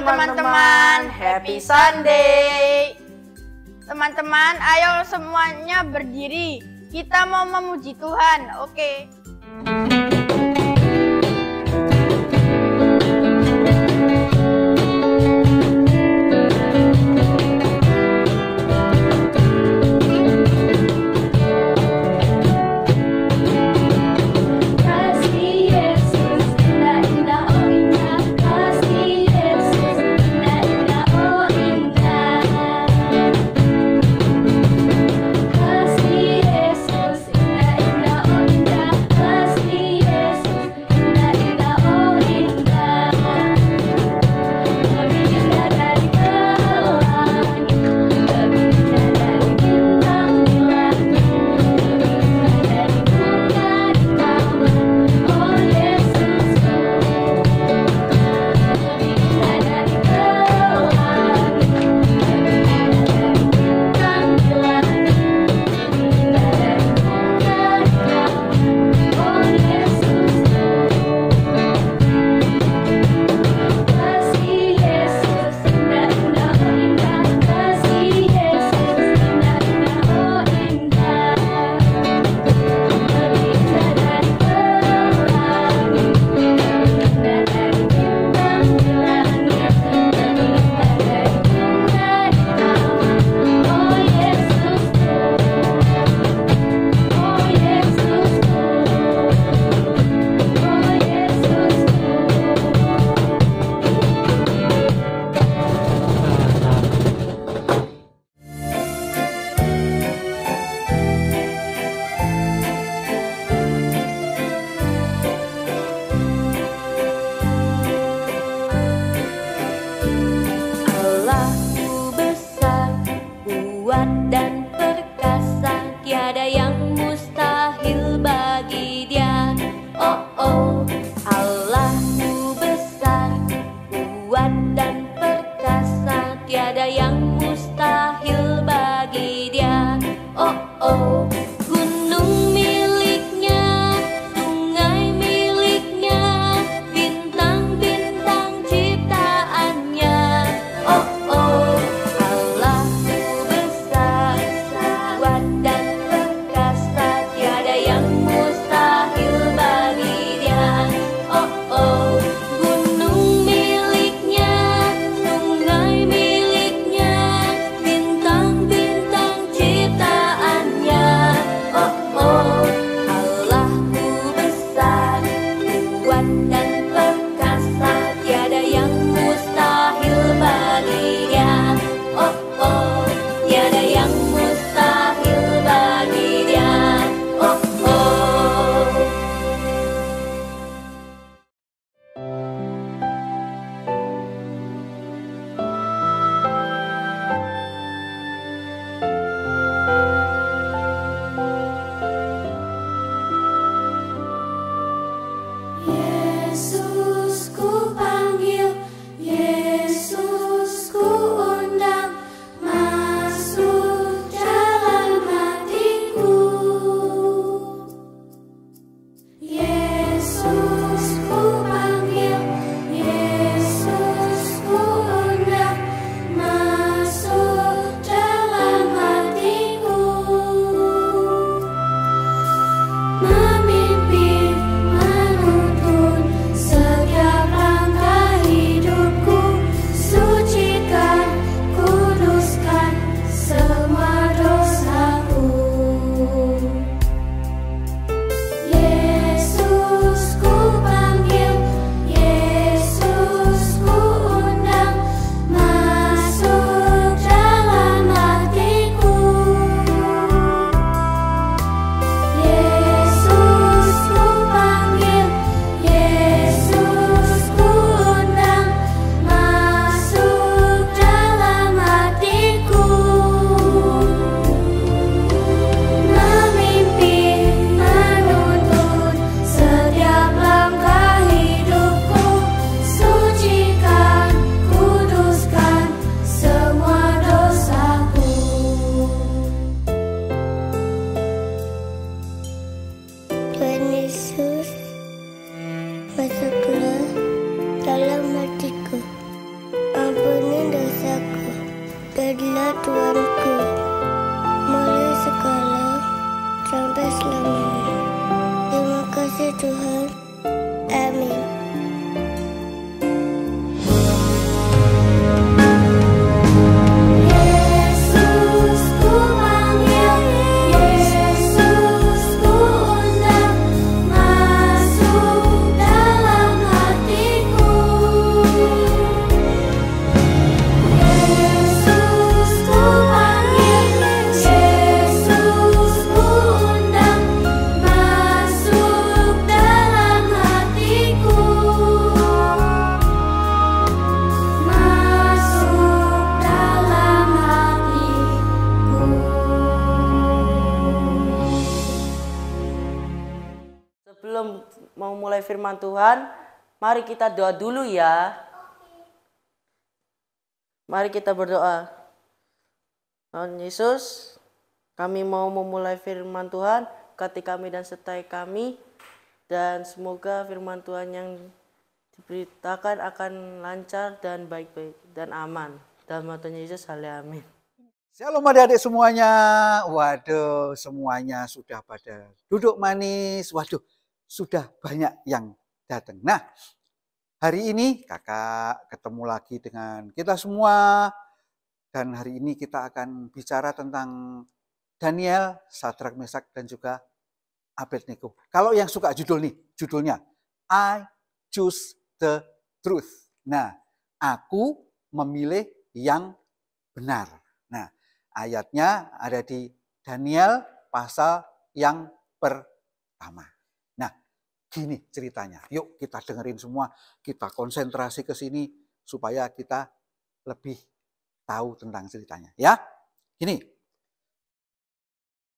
teman-teman, happy Sunday. Teman-teman, ayo semuanya berdiri. Kita mau memuji Tuhan, oke? Dan perkasa, tiada yang mustahil bagi Dia. Oh oh, Allahku besar, kuat dan perkasa, tiada yang mustahil bagi Dia. Oh oh, gunung miliknya, sungai miliknya, bintang-bintang ciptaannya. Oh oh, masuklah dalam hatiku. Sebelum mau mulai firman Tuhan, mari kita doa dulu ya. Mari kita berdoa. Tuhan Yesus, kami mau memulai firman Tuhan, berkati kami dan sertai kami. Dan semoga firman Tuhan yang diberitakan akan lancar dan baik-baik dan aman. Dalam nama Tuhan Yesus, amin. Shalom adik-adik semuanya. Waduh, semuanya sudah pada duduk manis. Waduh, sudah banyak yang datang. Nah, hari ini kakak ketemu lagi dengan kita semua. Dan hari ini kita akan bicara tentang Daniel, Sadrak, Mesak, dan juga Abednego. Kalau yang suka judul nih, judulnya I Choose the Truth. Nah, aku memilih yang benar. Nah, ayatnya ada di Daniel pasal yang pertama. Nah, gini ceritanya. Yuk kita dengerin semua, kita konsentrasi ke sini supaya kita lebih tahu tentang ceritanya. Ya, gini.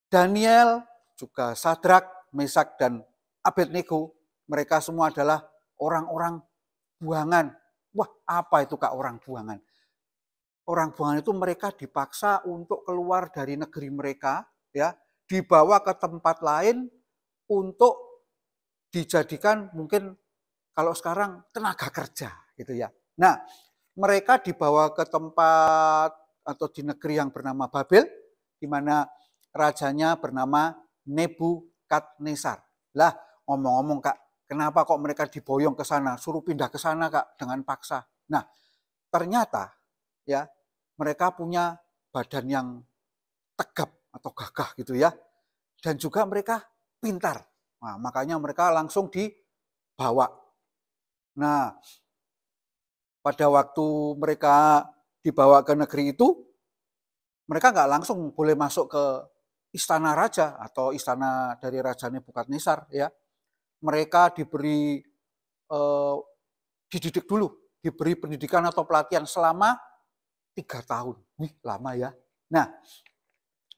Daniel, juga Sadrak, Mesak, dan Abednego, mereka semua adalah orang-orang buangan. Wah, apa itu Kak orang buangan? Orang buangan itu mereka dipaksa untuk keluar dari negeri mereka, ya, dibawa ke tempat lain untuk dijadikan mungkin kalau sekarang tenaga kerja gitu ya. Nah, mereka dibawa ke tempat atau di negeri yang bernama Babel, di mana rajanya bernama Nebukadnezar. Lah, ngomong-ngomong Kak, kenapa kok mereka diboyong ke sana, suruh pindah ke sana Kak dengan paksa? Nah, ternyata ya mereka punya badan yang tegap atau gagah gitu ya. Dan juga mereka pintar. Nah, makanya mereka langsung dibawa. Nah, pada waktu mereka dibawa ke negeri itu, mereka nggak langsung boleh masuk ke istana raja atau istana dari Raja Nebukadnezar ya. Mereka diberi dididik dulu, diberi pendidikan atau pelatihan selama 3 tahun. Wih, lama ya. Nah,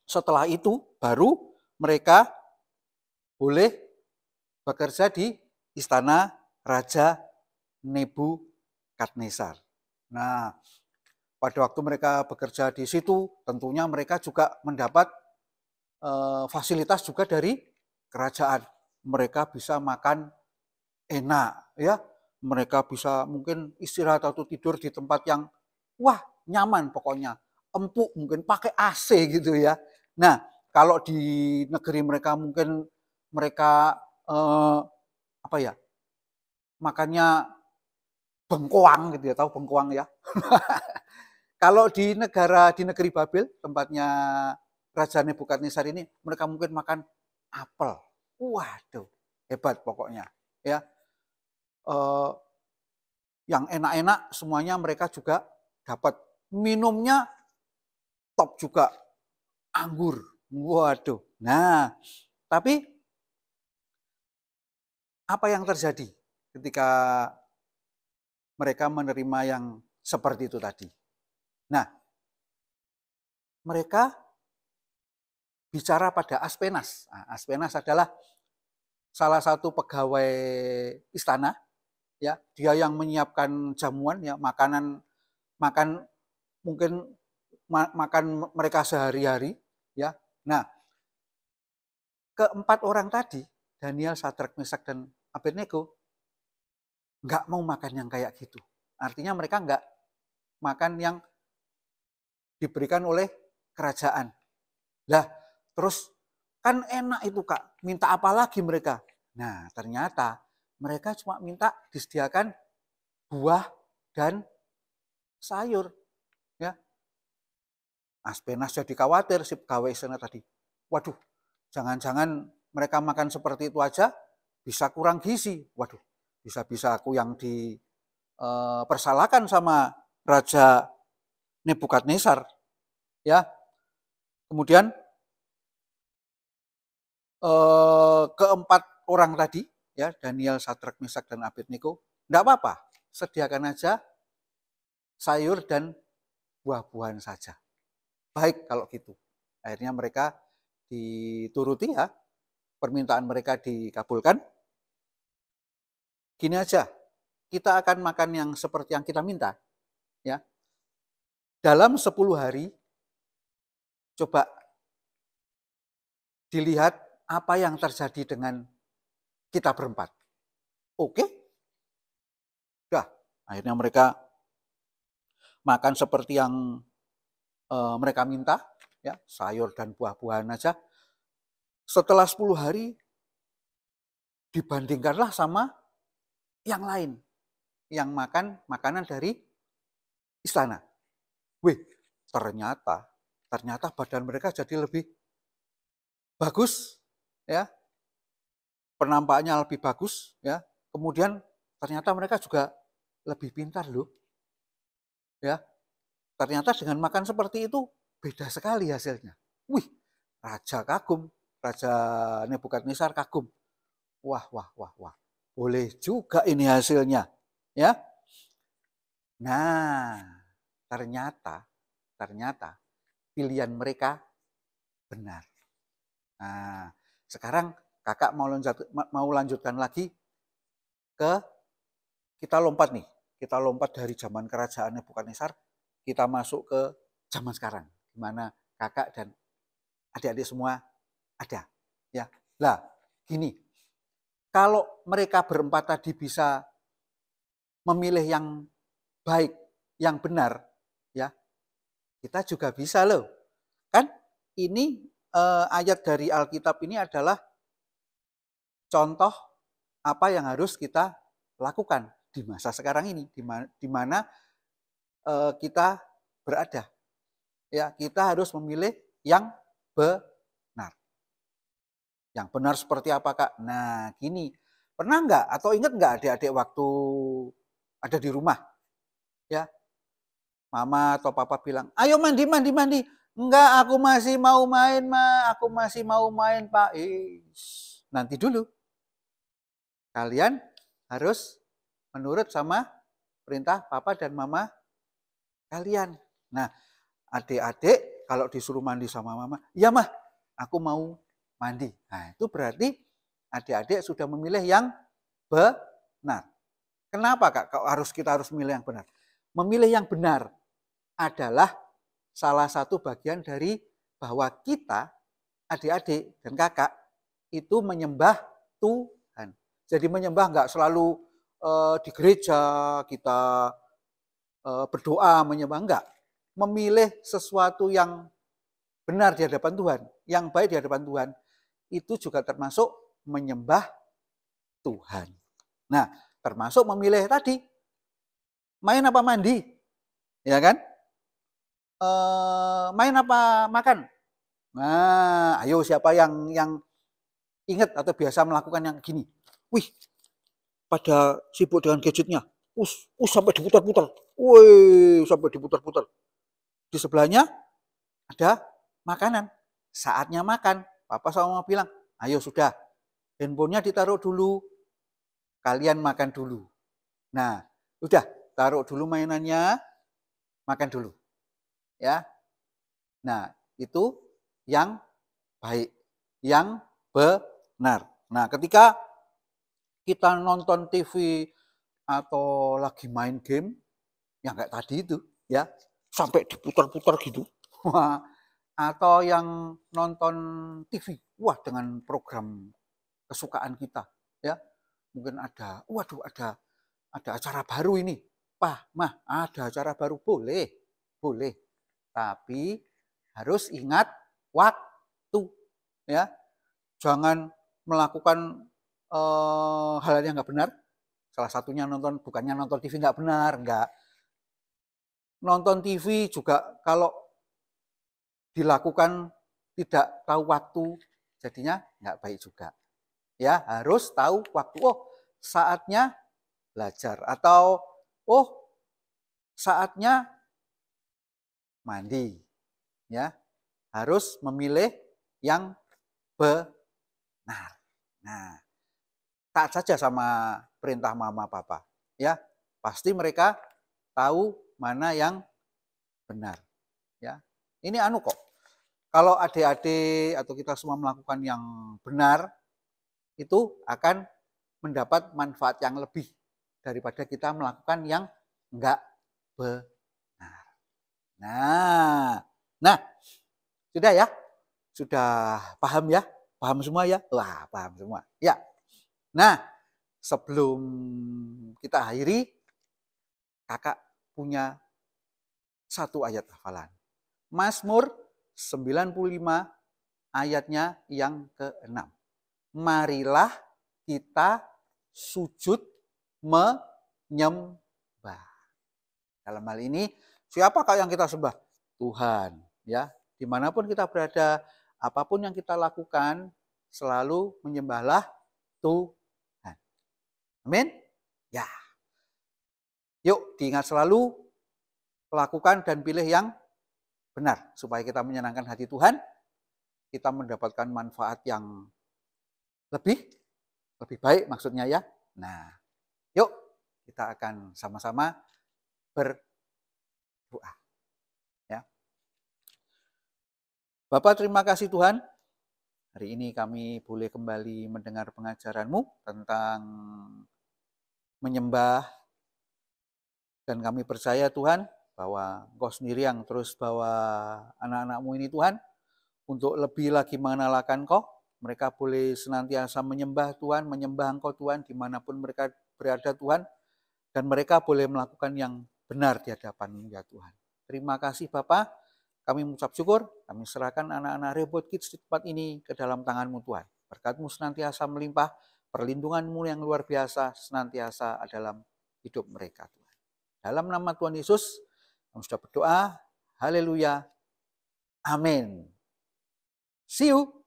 setelah itu baru mereka boleh bekerja di istana Raja Nebukadnezar. Nah, pada waktu mereka bekerja di situ, tentunya mereka juga mendapat fasilitas juga dari kerajaan. Mereka bisa makan enak, ya. Mereka bisa mungkin istirahat atau tidur di tempat yang wah nyaman pokoknya, empuk mungkin pakai AC gitu ya. Nah, kalau di negeri mereka mungkin mereka apa ya, makannya bengkoang gitu ya, tahu bengkoang ya. Kalau di negeri Babel, tempatnya Raja Nebukadnezar ini, mereka mungkin makan apel. Waduh, hebat pokoknya ya. Yang enak-enak semuanya mereka juga dapat. Minumnya top juga, anggur. Waduh. Nah, tapi apa yang terjadi ketika mereka menerima yang seperti itu tadi? Nah, mereka bicara pada Aspenas. Nah, Aspenas adalah salah satu pegawai istana, ya. Dia yang menyiapkan jamuan, ya, makan mungkin makan mereka sehari-hari, ya. Nah, keempat orang tadi, Daniel, Sadrak, Mesak, dan Abednego, nggak mau makan yang kayak gitu. Artinya mereka nggak makan yang diberikan oleh kerajaan. Lah, terus kan enak itu Kak, minta apa lagi mereka? Nah, ternyata mereka cuma minta disediakan buah dan sayur. Ya. Aspenas jadi khawatir si pegawai istana tadi. Waduh, jangan-jangan mereka makan seperti itu aja bisa kurang gizi. Waduh, bisa-bisa aku yang dipersalahkan sama Raja Nebukadnezar. Ya. Kemudian keempat orang tadi, ya, Daniel, Sadrak, Mesak, dan Abednego, enggak apa-apa, sediakan aja sayur dan buah-buahan saja. Baik kalau gitu. Akhirnya mereka dituruti ya, permintaan mereka dikabulkan. gini aja, kita akan makan yang seperti yang kita minta, ya. Dalam 10 hari, coba dilihat apa yang terjadi dengan kita berempat. Oke? Udah, akhirnya mereka makan seperti yang mereka minta, ya, sayur dan buah-buahan aja. Setelah 10 hari, dibandingkanlah sama yang lain, yang makan makanan dari istana. Wih, ternyata badan mereka jadi lebih bagus, ya, penampakannya lebih bagus, ya. Kemudian ternyata mereka juga lebih pintar loh, ya. Ternyata dengan makan seperti itu beda sekali hasilnya. Wih, raja kagum, Raja Nebukadnezar kagum. Wah, boleh juga ini hasilnya, ya. Nah, ternyata pilihan mereka benar. Nah, sekarang kakak mau lanjutkan lagi kita lompat nih. Kita lompat dari zaman kerajaan Nebukadnezar, kita masuk ke zaman sekarang, di mana kakak dan adik-adik semua ada. Ya, lah gini, kalau mereka berempat tadi bisa memilih yang baik, yang benar, ya, kita juga bisa loh. Kan ini ayat dari Alkitab ini adalah contoh apa yang harus kita lakukan di masa sekarang ini, di mana kita berada. Ya, kita harus memilih yang benar. Yang benar seperti apa, Kak? Nah, gini, pernah nggak atau ingat nggak adik-adik waktu ada di rumah, ya, mama atau papa bilang, ayo mandi. Enggak, aku masih mau main, Ma. Aku masih mau main, Pak. Nanti dulu. Kalian harus menurut sama perintah papa dan mama kalian. Nah, adik-adik kalau disuruh mandi sama mama, ya mah, aku mau mandi. Nah, itu berarti adik-adik sudah memilih yang benar. Kenapa, Kak? Kita harus memilih yang benar. Memilih yang benar adalah salah satu bagian dari bahwa kita, adik-adik dan kakak, itu menyembah Tuhan. Jadi menyembah nggak selalu di gereja kita berdoa menyembah, enggak. Memilih sesuatu yang benar di hadapan Tuhan, yang baik di hadapan Tuhan, itu juga termasuk menyembah Tuhan. Nah, termasuk memilih tadi, main apa mandi, ya kan? Main apa makan. Nah, ayo siapa yang ingat atau biasa melakukan yang gini? Wih, pada sibuk dengan gadgetnya. Sampai diputar-putar. Wih, sampai diputar-putar. Di sebelahnya ada makanan. Saatnya makan. Papa sama mama bilang, ayo sudah, handphonenya ditaruh dulu. Kalian makan dulu. Nah, udah, taruh dulu mainannya, makan dulu. Ya. Nah, itu yang baik, yang benar. Nah, ketika kita nonton TV atau lagi main game, yang kayak tadi itu, ya, sampai diputar-putar gitu. Atau yang nonton TV, wah, dengan program kesukaan kita, ya. Mungkin ada acara baru ini. Pak, Mah, ada acara baru, boleh. Tapi harus ingat waktu, ya. Jangan melakukan hal yang nggak benar. Salah satunya bukannya nonton TV nggak benar, nggak. Nonton TV juga kalau dilakukan tidak tahu waktu, jadinya nggak baik juga. Ya, harus tahu waktu. Oh, saatnya belajar atau saatnya mandi. Ya, harus memilih yang benar. Nah, taat saja sama perintah mama papa. Ya, pasti mereka tahu mana yang benar. Ya, ini kok. Kalau adik-adik atau kita semua melakukan yang benar, itu akan mendapat manfaat yang lebih daripada kita melakukan yang enggak benar. Nah, sudah ya? Sudah paham ya? Paham semua ya? Wah, paham semua. Ya. Nah, sebelum kita akhiri, kakak punya satu ayat hafalan. Mazmur 95 ayatnya yang ke-6. Marilah kita sujud menyembah. Dalam hal ini, siapakah yang kita sembah? Tuhan. Ya, dimanapun kita berada, apapun yang kita lakukan, selalu menyembahlah Tuhan. Amin. Ya. Yuk, diingat selalu, lakukan dan pilih yang benar supaya kita menyenangkan hati Tuhan, kita mendapatkan manfaat yang lebih baik maksudnya ya. Nah, yuk kita akan sama-sama berdoa. Ya. Bapak, terima kasih Tuhan. Hari ini kami boleh kembali mendengar pengajaran-Mu tentang menyembah, dan kami percaya Tuhan bahwa Engkau sendiri yang terus bawa anak-anak-Mu ini Tuhan untuk lebih lagi mengenalkan Engkau. Mereka boleh senantiasa menyembah Tuhan, menyembah Engkau Tuhan dimanapun mereka berada Tuhan. Dan mereka boleh melakukan yang benar di hadapan-Mu ya Tuhan. Terima kasih Bapa, kami mengucap syukur, kami serahkan anak-anak Rebot Kids di tempat ini ke dalam tangan-Mu Tuhan. Berkat-Mu senantiasa melimpah, perlindungan-Mu yang luar biasa senantiasa dalam hidup mereka Tuhan. Dalam nama Tuhan Yesus, kami sudah berdoa, haleluya, amin. See you.